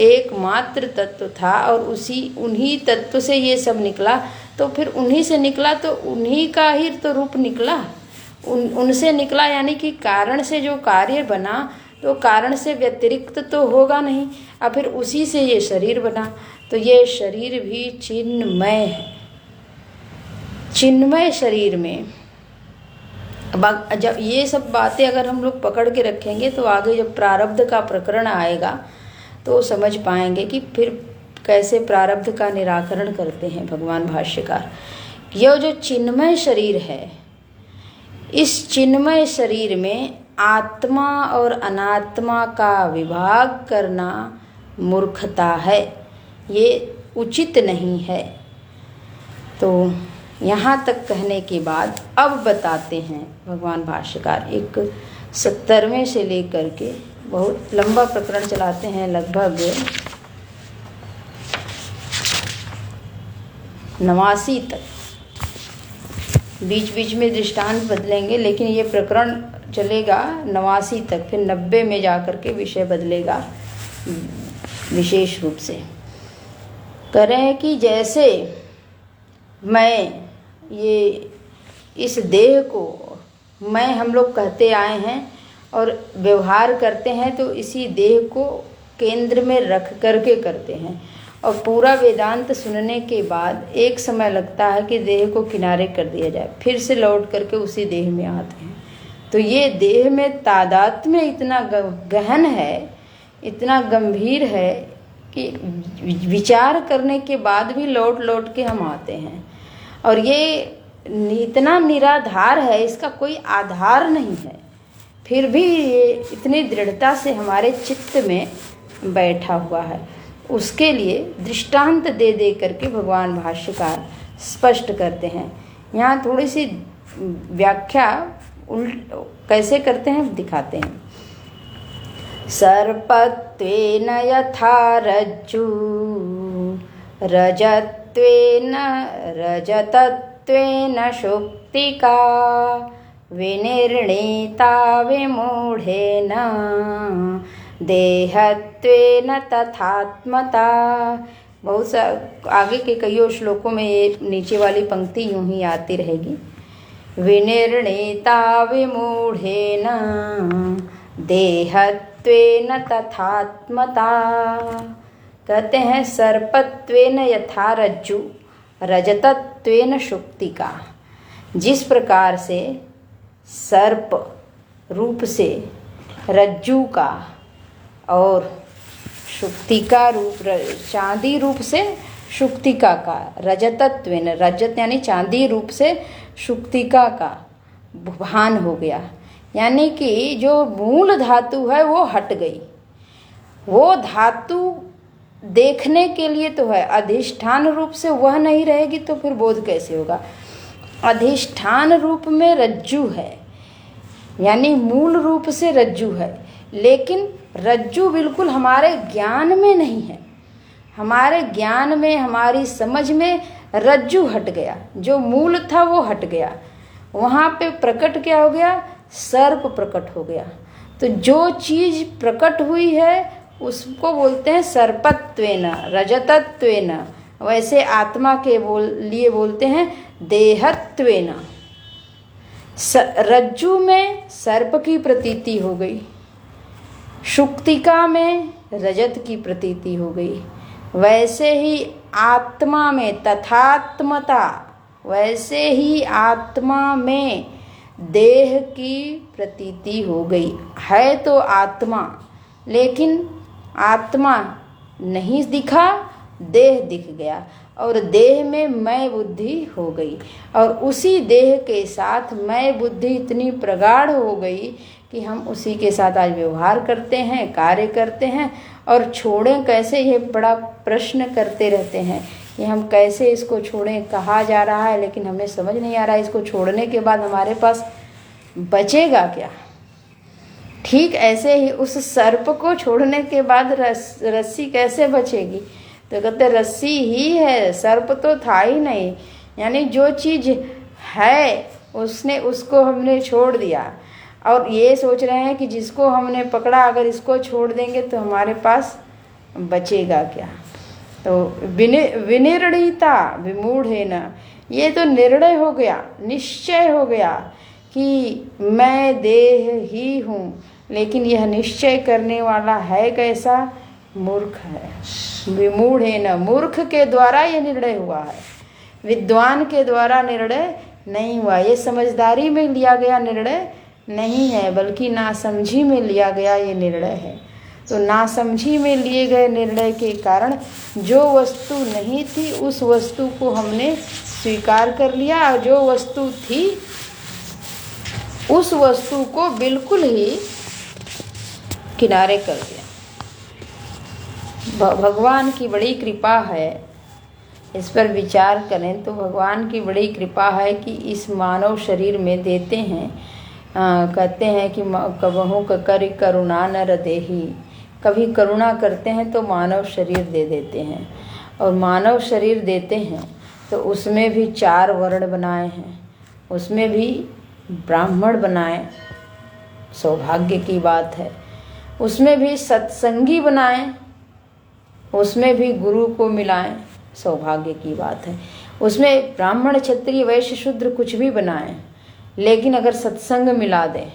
एकमात्र तत्व था और उन्हीं तत्व से ये सब निकला, तो फिर उन्हीं से निकला तो उन्हीं का ही तो रूप निकला, उनसे निकला, यानी कि कारण से जो कार्य बना तो कारण से व्यतिरिक्त तो होगा नहीं, और फिर उसी से ये शरीर बना। तो ये शरीर भी चिन्मय है। चिन्मय शरीर में अब जब ये सब बातें अगर हम लोग पकड़ के रखेंगे तो आगे जब प्रारब्ध का प्रकरण आएगा तो समझ पाएंगे कि फिर कैसे प्रारब्ध का निराकरण करते हैं भगवान भाष्यकार। यह जो चिन्मय शरीर है, इस चिन्मय शरीर में आत्मा और अनात्मा का विभाग करना मूर्खता है, ये उचित नहीं है। तो यहाँ तक कहने के बाद अब बताते हैं भगवान भाष्यकार, एक 70वें से लेकर के बहुत लंबा प्रकरण चलाते हैं, लगभग 89 तक। बीच बीच में दृष्टांत बदलेंगे लेकिन ये प्रकरण चलेगा 89 तक, फिर 90 में जाकर के विषय बदलेगा विशेष रूप से। करें कि जैसे मैं ये इस देह को मैं हम लोग कहते आए हैं और व्यवहार करते हैं तो इसी देह को केंद्र में रख करके करते हैं, और पूरा वेदांत सुनने के बाद एक समय लगता है कि देह को किनारे कर दिया जाए, फिर से लौट करके उसी देह में आते हैं। तो ये देह में तादात्म्य इतना गहन है, इतना गंभीर है कि विचार करने के बाद भी लौट लौट के हम आते हैं, और ये इतना निराधार है, इसका कोई आधार नहीं है, फिर भी ये इतनी दृढ़ता से हमारे चित्त में बैठा हुआ है। उसके लिए दृष्टांत दे दे करके भगवान भाष्यकार स्पष्ट करते हैं। यहाँ थोड़ी सी व्याख्या कैसे करते हैं दिखाते हैं। सर्पत्वेन यथा रज्जु रजत्वेन रजतत्वेन शुक्तिका विनिर्णीता विमूढ़ेन देहत्वेन तथात्मता। बहुत सा आगे के कईयों श्लोकों में ये नीचे वाली पंक्ति यूं ही आती रहेगी। विनिर्णीता विमूढ़ेन देहत्वेन तथात्मता। कहते हैं सर्पत्वेन यथा रज्जु रजतत्वेन शुक्तिका। जिस प्रकार से सर्प रूप से रज्जु का और शुक्तिका रूप चांदी रूप से शुक्तिका का, रजतत्वेन रजत यानी चांदी रूप से शुक्तिका का भान हो गया, यानी कि जो मूल धातु है वो हट गई, वो धातु देखने के लिए तो है, अधिष्ठान रूप से वह नहीं रहेगी तो फिर बोध कैसे होगा। अधिष्ठान रूप में रज्जु है, यानी मूल रूप से रज्जु है, लेकिन रज्जु बिल्कुल हमारे ज्ञान में नहीं है। हमारे ज्ञान में, हमारी समझ में रज्जु हट गया, जो मूल था वो हट गया। वहाँ पे प्रकट क्या हो गया, सर्प प्रकट हो गया। तो जो चीज प्रकट हुई है उसको बोलते हैं सर्पत्वेन, रजतत्वेन। वैसे आत्मा के लिए बोलते हैं देहत्वेन। रज्जु में सर्प की प्रतीति हो गई, शुक्तिका में रजत की प्रतीति हो गई। वैसे ही आत्मा में तथात्मता, वैसे ही आत्मा में देह की प्रतीति हो गई। है तो आत्मा, लेकिन आत्मा नहीं दिखा, देह दिख गया, और देह में मैं बुद्धि हो गई। और उसी देह के साथ मैं बुद्धि इतनी प्रगाढ़ हो गई कि हम उसी के साथ आज व्यवहार करते हैं, कार्य करते हैं। और छोड़ें कैसे, ये बड़ा प्रश्न करते रहते हैं कि हम कैसे इसको छोड़ें। कहा जा रहा है लेकिन हमें समझ नहीं आ रहा है इसको छोड़ने के बाद हमारे पास बचेगा क्या। ठीक ऐसे ही उस सर्प को छोड़ने के बाद रस्सी कैसे बचेगी। तो कहते रस्सी ही है, सर्प तो था ही नहीं। यानी जो चीज़ है उसको हमने छोड़ दिया, और ये सोच रहे हैं कि जिसको हमने पकड़ा अगर इसको छोड़ देंगे तो हमारे पास बचेगा क्या। तो विनिर्णीता विमूढ़ेन, ये तो निर्णय हो गया, निश्चय हो गया कि मैं देह ही हूँ। लेकिन यह निश्चय करने वाला है कैसा, मूर्ख है। विमूढ़ेन, मूर्ख के द्वारा ये निर्णय हुआ है, विद्वान के द्वारा निर्णय नहीं हुआ। ये समझदारी में लिया गया निर्णय नहीं है, बल्कि नासमझी में लिया गया ये निर्णय है। तो नासमझी में लिए गए निर्णय के कारण जो वस्तु नहीं थी उस वस्तु को हमने स्वीकार कर लिया, और जो वस्तु थी उस वस्तु को बिल्कुल ही किनारे कर दिया। भगवान की बड़ी कृपा है, इस पर विचार करें तो भगवान की बड़ी कृपा है कि इस मानव शरीर में देते हैं। कहते हैं कि कबहू ककर करुणा नर देही, कभी करुणा करते हैं तो मानव शरीर दे देते हैं। और मानव शरीर देते हैं तो उसमें भी 4 वर्ण बनाए हैं, उसमें भी ब्राह्मण बनाए, सौभाग्य की बात है। उसमें भी सत्संगी बनाए, उसमें भी गुरु को मिलाएं, सौभाग्य की बात है। उसमें ब्राह्मण क्षत्रिय वैश्य शूद्र कुछ भी बनाएं, लेकिन अगर सत्संग मिला दें,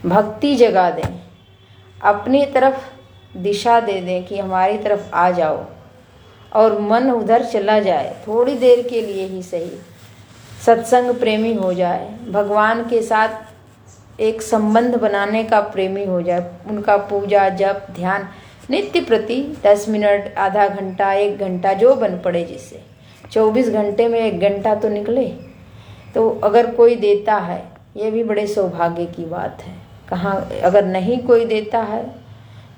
भक्ति जगा दें, अपनी तरफ दिशा दे दें कि हमारी तरफ आ जाओ, और मन उधर चला जाए थोड़ी देर के लिए ही सही, सत्संग प्रेमी हो जाए, भगवान के साथ एक संबंध बनाने का प्रेमी हो जाए, उनका पूजा जप ध्यान नित्य प्रति 10 मिनट, आधा घंटा, 1 घंटा जो बन पड़े, जिससे 24 घंटे में 1 घंटा तो निकले। तो अगर कोई देता है ये भी बड़े सौभाग्य की बात है। कहाँ अगर नहीं कोई देता है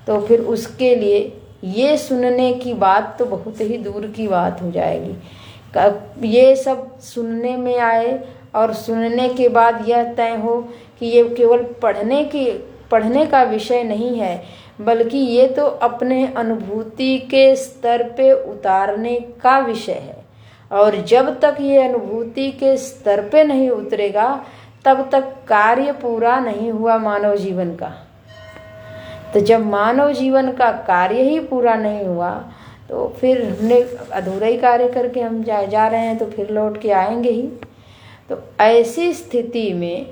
तो फिर उसके लिए ये सुनने की बात तो बहुत ही दूर की बात हो जाएगी। ये सब सुनने में आए और सुनने के बाद यह तय हो कि ये केवल पढ़ने का विषय नहीं है, बल्कि ये तो अपने अनुभूति के स्तर पे उतारने का विषय है। और जब तक ये अनुभूति के स्तर पे नहीं उतरेगा तब तक कार्य पूरा नहीं हुआ मानव जीवन का। तो जब मानव जीवन का कार्य ही पूरा नहीं हुआ तो फिर हमने अधूरा ही कार्य करके हम जा रहे हैं, तो फिर लौट के आएंगे ही। तो ऐसी स्थिति में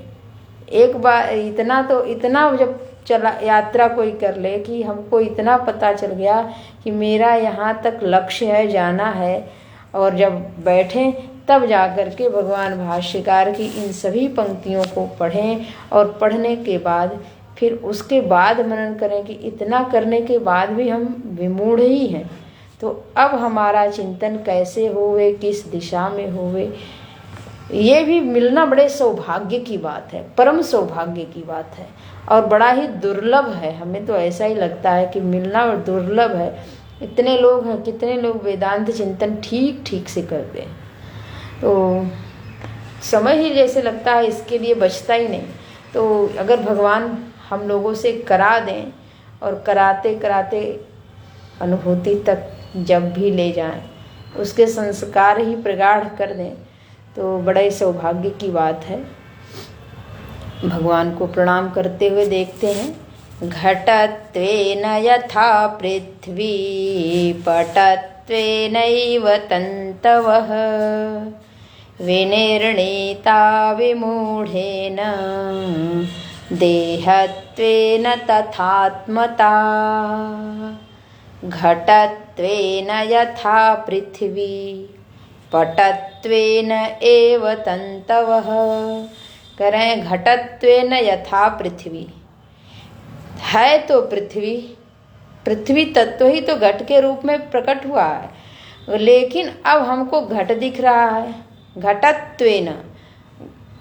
एक बार इतना जब चला यात्रा कोई कर ले कि हमको इतना पता चल गया कि मेरा यहाँ तक लक्ष्य है, जाना है, और जब बैठें तब जाकर के भगवान भाष्यकार की इन सभी पंक्तियों को पढ़ें, और पढ़ने के बाद फिर उसके बाद मनन करें कि इतना करने के बाद भी हम विमूढ़ ही हैं, तो अब हमारा चिंतन कैसे होवे, किस दिशा में होवे, ये भी मिलना बड़े सौभाग्य की बात है, परम सौभाग्य की बात है और बड़ा ही दुर्लभ है। हमें तो ऐसा ही लगता है कि मिलना और दुर्लभ है। इतने लोग हैं, कितने लोग वेदांत चिंतन ठीक ठीक से करते हैं, तो समय ही जैसे लगता है इसके लिए बचता ही नहीं। तो अगर भगवान हम लोगों से करा दें और कराते कराते अनुभूति तक जब भी ले जाएं, उसके संस्कार ही प्रगाढ़ कर दें, तो बड़े सौभाग्य की बात है। भगवान को प्रणाम करते हुए देखते हैं। घटत्वेन यथा पृथ्वी पटत्वेनैव तन्तवः विनिर्णीता विमूढेन देहत्वेन तथात्मता। घटत्वेन यथा पृथ्वी पटत्वेन एव तन्तवः। कह रहे हैं घटत्वेन यथा पृथ्वी, है तो पृथ्वी, पृथ्वी तत्व ही तो घट के रूप में प्रकट हुआ है, लेकिन अब हमको घट दिख रहा है। घटत्वेन,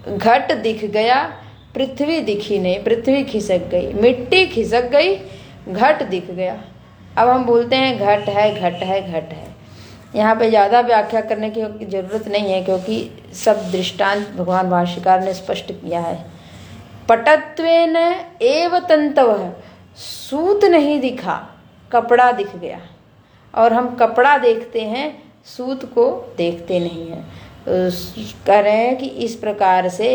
घट दिख गया, पृथ्वी दिखी नहीं, पृथ्वी खिसक गई, मिट्टी खिसक गई, घट दिख गया। अब हम बोलते हैं घट है, घट है, घट है। यहाँ पे ज़्यादा व्याख्या करने की जरूरत नहीं है, क्योंकि सब दृष्टांत भगवान भाष्यकार ने स्पष्ट किया है। पटत्वेन एव तन्तवः, सूत नहीं दिखा, कपड़ा दिख गया। और हम कपड़ा देखते हैं, सूत को देखते नहीं हैं। कह रहे हैं कि इस प्रकार से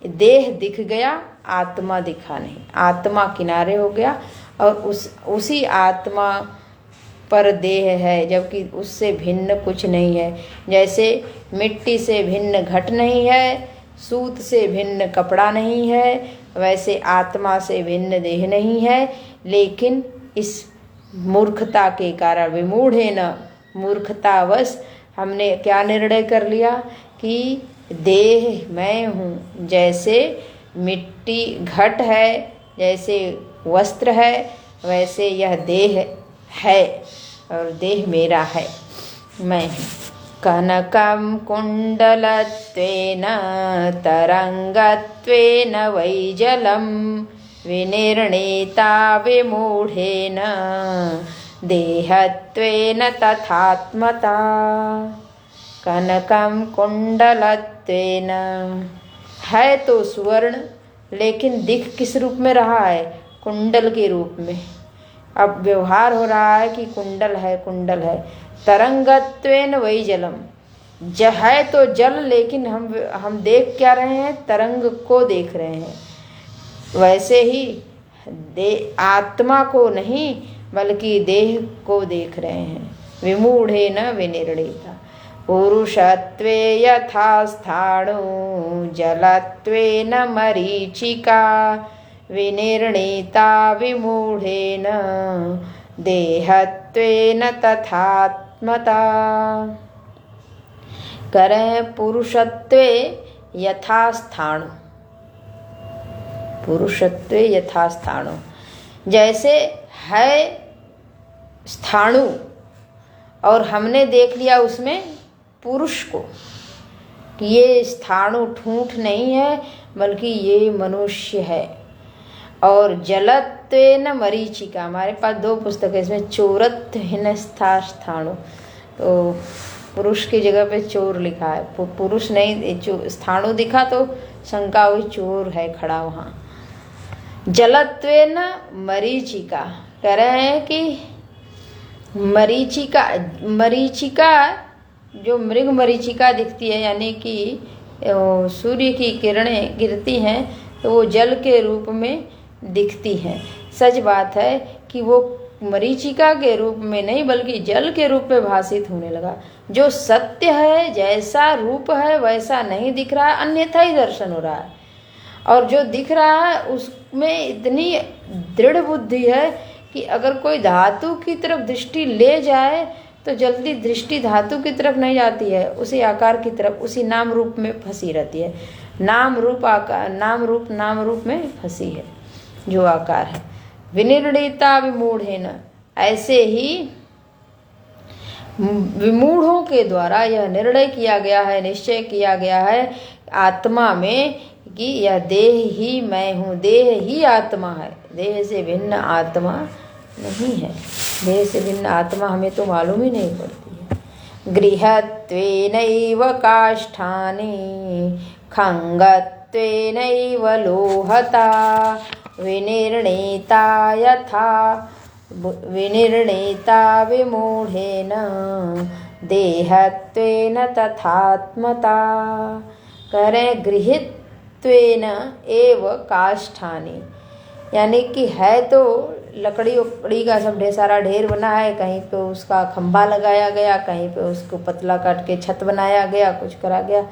देह दिख गया, आत्मा दिखा नहीं। आत्मा किनारे हो गया और उसी आत्मा पर देह है, जबकि उससे भिन्न कुछ नहीं है। जैसे मिट्टी से भिन्न घट नहीं है, सूत से भिन्न कपड़ा नहीं है, वैसे आत्मा से भिन्न देह नहीं है। लेकिन इस मूर्खता के कारण, विमूढ़ेन, मूर्खतावश हमने क्या निर्णय कर लिया कि देह मैं हूँ। जैसे मिट्टी घट है, जैसे वस्त्र है, वैसे यह देह है और देह मेरा है, मैं हूँ। कनकं कुण्डलत्वेन तरङ्गत्वेन वैजलं विनिर्णीता विमूढेन देहत्वेन तथात्मता। कनकं कुण्डलत्वेन, है तो सुवर्ण, लेकिन दिख किस रूप में रहा है? कुंडल के रूप में। अब व्यवहार हो रहा है कि कुंडल है, कुंडल है। तरंगत्वेन वही जलम, है तो जल, लेकिन हम देख क्या रहे हैं? तरंग को देख रहे हैं। वैसे ही आत्मा को नहीं, बल्कि देह को देख रहे हैं। विमूढ़ेन विनिर्णीता। पुरुषत्वे यथा स्थाणु जलत्वेन मरीचिका विनिर्णीता विमूढ़ेन देहत्वेन तथात्मता। करें पुरुषत्वे यथा स्थाणु, पुरुषत्वे यथा स्थाणु, जैसे है स्थाणु और हमने देख लिया उसमें पुरुष को कि ये स्थाणु ठूंठ नहीं है, बल्कि ये मनुष्य है। और जलत्वेन मरीचिका, हमारे पास 2 पुस्तक है, इसमें चोरत्वेन स्थाणु, तो पुरुष की जगह पे चोर लिखा है, पुरुष नहीं। स्थाणु दिखा तो शंका हुई चोर है खड़ा वहाँ। जलत्वेन मरीचिका, कह रहे हैं कि मरीचिका जो मृग मरीचिका दिखती है, यानी कि सूर्य की किरणें गिरती हैं तो वो जल के रूप में दिखती हैं। सच बात है कि वो मरीचिका के रूप में नहीं, बल्कि जल के रूप में भासित होने लगा। जो सत्य है, जैसा रूप है वैसा नहीं दिख रहा है, अन्यथा ही दर्शन हो रहा है। और जो दिख रहा है उसमें इतनी दृढ़ बुद्धि है कि अगर कोई धातु की तरफ दृष्टि ले जाए तो जल्दी दृष्टि धातु की तरफ नहीं जाती है, उसी आकार की तरफ, उसी नाम रूप में फंसी रहती है। नाम रूप आकार, नाम रूप में फंसी है जो आकार है। विनिर्णीता विमूढ़ेन, ऐसे ही विमूढ़ों के द्वारा यह निर्णय किया गया है, निश्चय किया गया है आत्मा में कि यह देह ही मैं हूँ, देह ही आत्मा है, देह से भिन्न आत्मा नहीं है। देह से भिन्न आत्मा हमें तो मालूम ही नहीं पड़ती है। गृहत्वेनैव काष्ठानि खंगत्वेनैव लोहता विनिर्णीता यथा विनिर्णीता विमूढ़ेन देहत्वेन तथात्मता। कह रहे गृहीत्वेन एव काष्ठानि, यानी कि है तो लकड़ी उकड़ी का सब ढेर बना है, कहीं पे उसका खंभा लगाया गया, कहीं पे उसको पतला काट के छत बनाया गया, कुछ करा गया,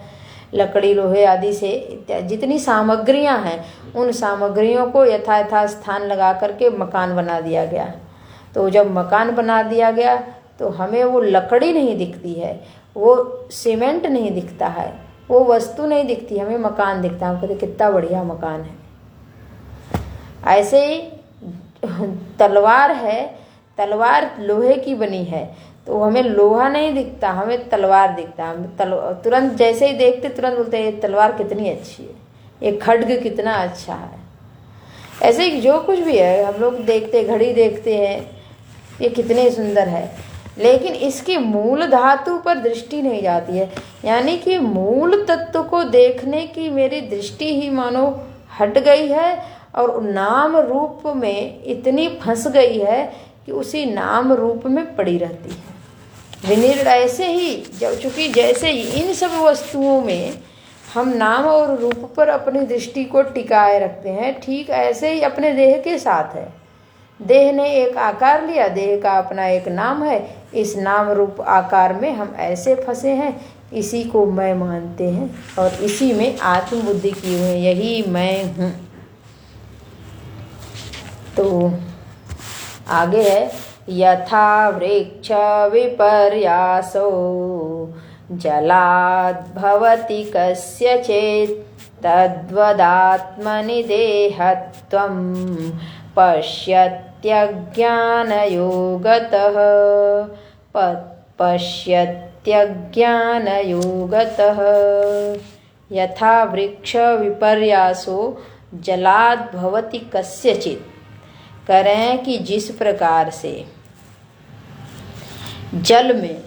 लकड़ी लोहे आदि से जितनी सामग्रियां हैं उन सामग्रियों को यथा स्थान लगा करके मकान बना दिया गया। तो जब मकान बना दिया गया तो हमें वो लकड़ी नहीं दिखती है, वो सीमेंट नहीं दिखता है, वो वस्तु नहीं दिखती, हमें मकान दिखता है। हम कहते कितना बढ़िया मकान है। ऐसे ही तलवार है, तलवार लोहे की बनी है तो हमें लोहा नहीं दिखता, हमें तलवार दिखता है। हम तुरंत जैसे ही देखते तुरंत बोलते हैं ये तलवार कितनी अच्छी है, ये खड्ग कितना अच्छा है। ऐसे ही जो कुछ भी है हम लोग देखते, घड़ी देखते हैं, ये कितने सुंदर है, लेकिन इसकी मूल धातु पर दृष्टि नहीं जाती है। यानी कि मूल तत्व को देखने की मेरी दृष्टि ही मानो हट गई है और नाम रूप में इतनी फंस गई है कि उसी नाम रूप में पड़ी रहती है। विनिर्णय ऐसे ही जब चूँकि जैसे इन सब वस्तुओं में हम नाम और रूप पर अपनी दृष्टि को टिकाए रखते हैं, ठीक ऐसे ही अपने देह के साथ है। देह ने एक आकार लिया, देह का अपना एक नाम है, इस नाम रूप आकार में हम ऐसे फंसे हैं, इसी को मैं मानते हैं और इसी में आत्मबुद्धि किए हुए, यही मैं हूँ। तो आगे है यथा वृक्ष विपर्यासो जलाद्भवति कस्यचित् तद्वदात्मनि देहत्वं पश्यत्यज्ञानयोगतः पश्यत्यज्ञानयोगतः। यथा वृक्ष विपर्यासो जलाद्भवति कस्यचित्, करें कि जिस प्रकार से जल में,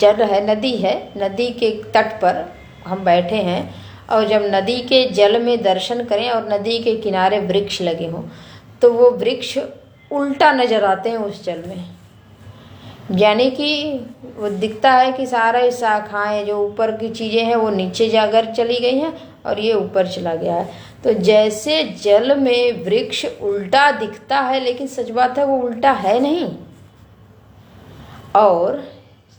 जल है, नदी है, नदी के तट पर हम बैठे हैं और जब नदी के जल में दर्शन करें और नदी के किनारे वृक्ष लगे हों तो वो वृक्ष उल्टा नजर आते हैं उस जल में। यानी कि वो दिखता है कि सारा शाखाएं जो ऊपर की चीज़ें हैं वो नीचे जाकर चली गई हैं और ये ऊपर चला गया है। तो जैसे जल में वृक्ष उल्टा दिखता है, लेकिन सच बात है वो उल्टा है नहीं। और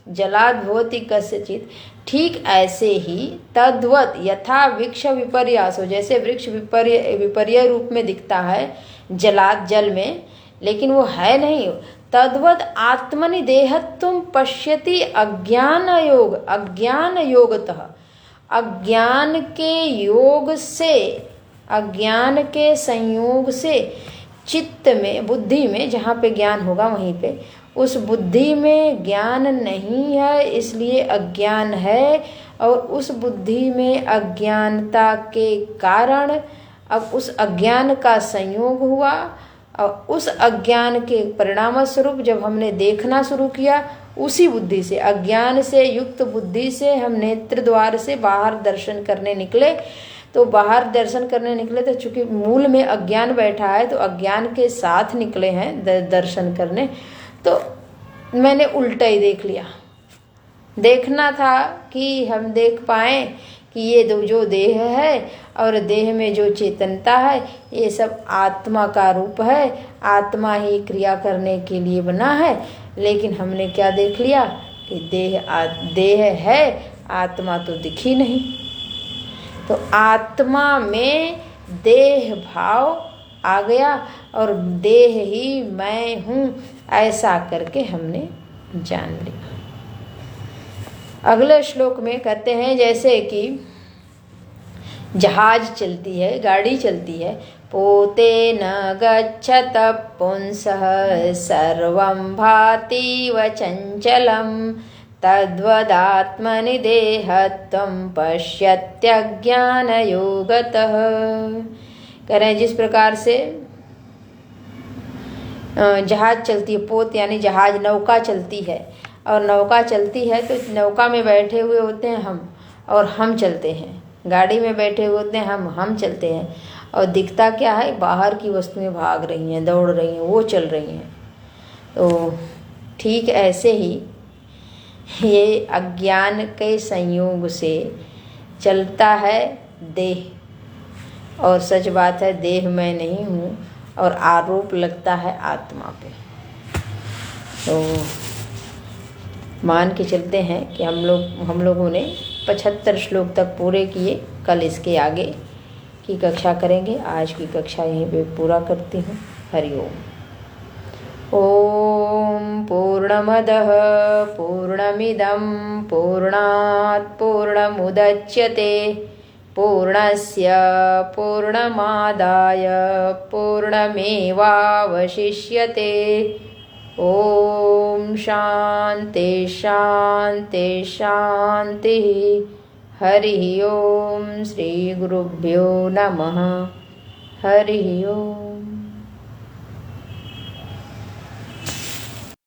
जलाद्भवति कस्यचित्, ठीक ऐसे ही तद्वत यथा वृक्ष विपर्यासो, जैसे वृक्ष विपर्य रूप में दिखता है जलाद जल में, लेकिन वो है नहीं। तद्वत आत्मनि देहत्वं पश्यति अज्ञान योग, अज्ञान योगतः, अज्ञान के योग से, अज्ञान के संयोग से चित्त में, बुद्धि में, जहाँ पे ज्ञान होगा वहीं पे, उस बुद्धि में ज्ञान नहीं है इसलिए अज्ञान है, और उस बुद्धि में अज्ञानता के कारण अब उस अज्ञान का संयोग हुआ और उस अज्ञान के परिणाम स्वरूप जब हमने देखना शुरू किया, उसी बुद्धि से, अज्ञान से युक्त बुद्धि से हम नेत्र द्वार से बाहर दर्शन करने निकले। तो बाहर दर्शन करने निकले तो चूंकि मूल में अज्ञान बैठा है तो अज्ञान के साथ निकले हैं दर्शन करने, तो मैंने उल्टा ही देख लिया। देखना था कि हम देख पाएँ कि ये जो देह है और देह में जो चेतनता है ये सब आत्मा का रूप है, आत्मा ही क्रिया करने के लिए बना है। लेकिन हमने क्या देख लिया कि देह है, आत्मा तो दिखी नहीं। तो आत्मा में देह भाव आ गया और देह ही मैं हूँ, ऐसा करके हमने जान लिया। अगले श्लोक में कहते हैं जैसे कि जहाज चलती है, गाड़ी चलती है, पोते न गच्छत पुंसः सर्वं भातीव चञ्चलं तद्वदात्मनि देहत्वं पश्यत्यज्ञानयोगतः। कह रहे हैं जिस प्रकार से जहाज चलती है, पोत यानी जहाज, नौका चलती है, और नौका चलती है तो नौका में बैठे हुए होते हैं हम, और हम चलते हैं। गाड़ी में बैठे हुए होते हैं हम चलते हैं, और दिखता क्या है, बाहर की वस्तुएं भाग रही हैं, दौड़ रही हैं, वो चल रही हैं। तो ठीक ऐसे ही ये अज्ञान के संयोग से चलता है देह, और सच बात है देह मैं नहीं हूँ, और आरोप लगता है आत्मा पे। तो मान के चलते हैं कि हम लोगों ने 75 श्लोक तक पूरे किए। कल इसके आगे की कक्षा करेंगे। आज की कक्षा यहीं पे पूरा करती हूँ। हरिओम। ओम पूर्णमदः पूर्णमिदं पूर्णात् पूर्णमुदच्यते पूर्णस्य पूर्णमादाय पूर्णमेवावशिष्यते। ओम शांति शांति शांति। हरि ओम। श्री गुरुभ्यो नमः। हरि ओम।